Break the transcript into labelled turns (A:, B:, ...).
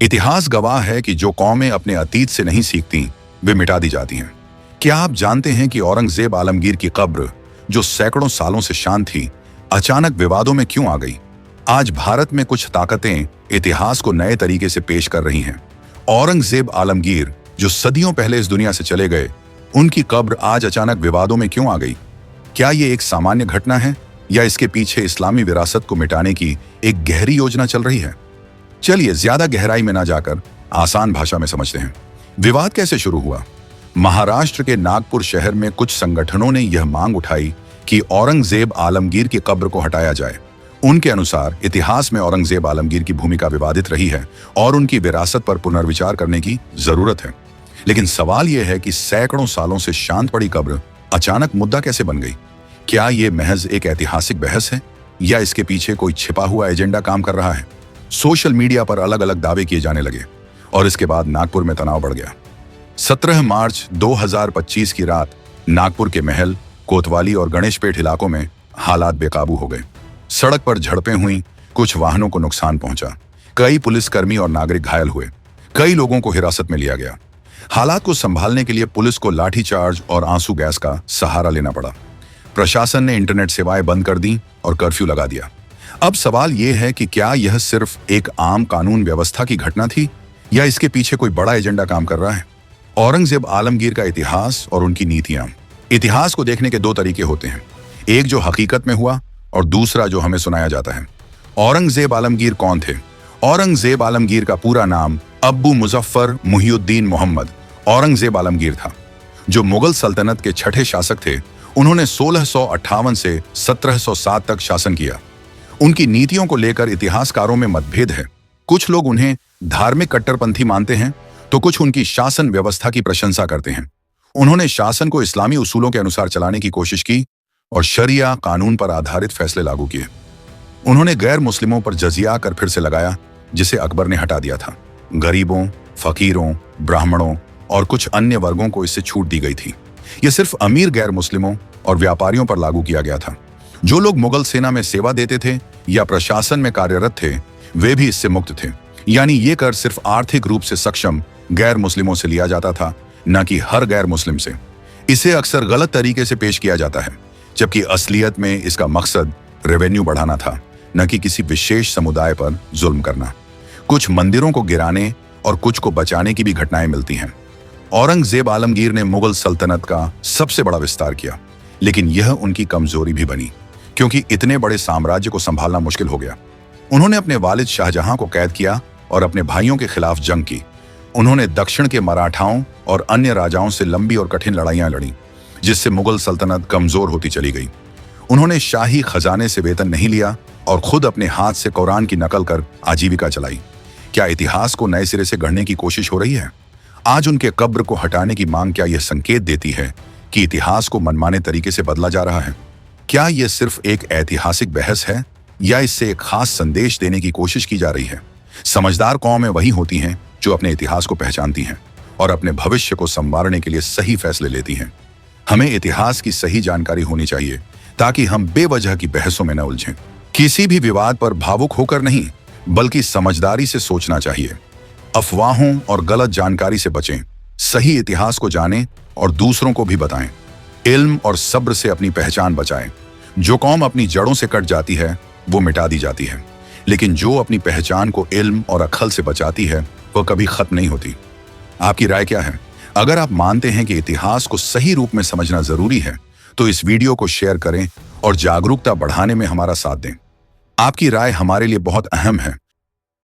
A: इतिहास गवाह है कि जो कौमें अपने अतीत से नहीं सीखती वे मिटा दी जाती हैं। क्या आप जानते हैं कि औरंगजेब आलमगीर की कब्र, जो सैकड़ों सालों से शांत थी, अचानक विवादों में क्यों आ गई? आज भारत में कुछ ताकतें इतिहास को नए तरीके से पेश कर रही हैं। औरंगजेब आलमगीर, जो सदियों पहले इस दुनिया से चले गए, उनकी कब्र आज अचानक विवादों में क्यों आ गई? क्या ये एक सामान्य घटना है या इसके पीछे इस्लामी विरासत को मिटाने की एक गहरी योजना चल रही है? चलिए ज्यादा गहराई में ना जाकर आसान भाषा में समझते हैं। विवाद कैसे शुरू हुआ? महाराष्ट्र के नागपुर शहर में कुछ संगठनों ने यह मांग उठाई कि औरंगजेब आलमगीर की कब्र को हटाया जाए। उनके अनुसार इतिहास में औरंगजेब आलमगीर की भूमिका विवादित रही है और उनकी विरासत पर पुनर्विचार करने की जरूरत है। लेकिन सवाल यह है कि सैकड़ों सालों से शांत पड़ी कब्र अचानक मुद्दा कैसे बन गई? क्या यह महज एक ऐतिहासिक बहस है या इसके पीछे कोई छिपा हुआ एजेंडा काम कर रहा है? सोशल मीडिया पर अलग अलग दावे किए जाने लगे और इसके बाद नागपुर में तनाव बढ़ गया। 17 मार्च 2025 की रात नागपुर के महल, कोतवाली और गणेशपेट इलाकों में हालात बेकाबू हो गए। सड़क पर झड़पें हुई, कुछ वाहनों को नुकसान पहुंचा, कई पुलिसकर्मी और नागरिक घायल हुए, कई लोगों को हिरासत में लिया गया। हालात को संभालने के लिए पुलिस को लाठीचार्ज और आंसू गैस का सहारा लेना पड़ा। प्रशासन ने इंटरनेट सेवाएं बंद कर दी और कर्फ्यू लगा दिया। अब सवाल यह है कि क्या यह सिर्फ एक आम कानून व्यवस्था की घटना थी या इसके पीछे कोई बड़ा एजेंडा काम कर रहा है? औरंगजेब आलमगीर का इतिहास और उनकी नीतियां। इतिहास को देखने के दो तरीके होते हैं, एक जो हकीकत में हुआ और दूसरा जो हमें सुनाया जाता है। औरंगजेब आलमगीर कौन थे? औरंगजेब आलमगीर का पूरा नाम अब्बू मुजफ्फर मुहिउद्दीन मोहम्मद औरंगजेब आलमगीर था, जो मुगल सल्तनत के छठे शासक थे। उन्होंने 1658 से 1707 तक शासन किया। उनकी नीतियों को लेकर इतिहासकारों में मतभेद है। कुछ लोग उन्हें धार्मिक कट्टरपंथी मानते हैं तो कुछ उनकी शासन व्यवस्था की प्रशंसा करते हैं। उन्होंने शासन को इस्लामी उसूलों के अनुसार चलाने की कोशिश की और शरिया कानून पर आधारित फैसले लागू किए। उन्होंने गैर मुस्लिमों पर जजिया कर फिर से लगाया, जिसे अकबर ने हटा दिया था। गरीबों, फकीरों, ब्राह्मणों और कुछ अन्य वर्गों को इससे छूट दी गई थी। यह सिर्फ अमीर गैर मुस्लिमों और व्यापारियों पर लागू किया गया था। जो लोग मुगल सेना में सेवा देते थे या प्रशासन में कार्यरत थे, वे भी इससे मुक्त थे। यानी ये कर सिर्फ आर्थिक रूप से सक्षम गैर मुस्लिमों से लिया जाता था, न कि हर गैर मुस्लिम से। इसे अक्सर गलत तरीके से पेश किया जाता है, जबकि असलियत में इसका मकसद रेवेन्यू बढ़ाना था, न कि किसी विशेष समुदाय पर जुल्म करना। कुछ मंदिरों को गिराने और कुछ को बचाने की भी घटनाएं मिलती हैं। औरंगजेब आलमगीर ने मुगल सल्तनत का सबसे बड़ा विस्तार किया, लेकिन यह उनकी कमजोरी भी बनी, क्योंकि इतने बड़े साम्राज्य को संभालना मुश्किल हो गया। उन्होंने अपने वालिद शाहजहां को कैद किया और अपने भाइयों के खिलाफ जंग की। उन्होंने दक्षिण के मराठाओं और अन्य राजाओं से लंबी और कठिन लड़ाइयां लड़ी, जिससे मुगल सल्तनत कमजोर होती चली गई। उन्होंने शाही खजाने से वेतन नहीं लिया और खुद अपने हाथ से कुरान की नकल कर आजीविका चलाई। क्या इतिहास को नए सिरे से गढ़ने की कोशिश हो रही है? आज उनके कब्र को हटाने की मांग क्या यह संकेत देती है कि इतिहास को मनमाने तरीके से बदला जा रहा है? क्या यह सिर्फ एक ऐतिहासिक बहस है या इससे एक खास संदेश देने की कोशिश की जा रही है? समझदार कौमें वही होती हैं जो अपने इतिहास को पहचानती हैं और अपने भविष्य को संवारने के लिए सही फैसले लेती हैं। हमें इतिहास की सही जानकारी होनी चाहिए ताकि हम बेवजह की बहसों में न उलझें। किसी भी विवाद पर भावुक होकर नहीं, बल्कि समझदारी से सोचना चाहिए। अफवाहों और गलत जानकारी से बचें, सही इतिहास को जानें और दूसरों को भी बताएं। इल्म और सब्र से अपनी पहचान बचाएं। जो कौम अपनी जड़ों से कट जाती है वो मिटा दी जाती है, लेकिन जो अपनी पहचान को इल्म और अक्ल से बचाती है वह कभी खत्म नहीं होती। आपकी राय क्या है? अगर आप मानते हैं कि इतिहास को सही रूप में समझना जरूरी है तो इस वीडियो को शेयर करें और जागरूकता बढ़ाने में हमारा साथ दें। आपकी राय हमारे लिए बहुत अहम है।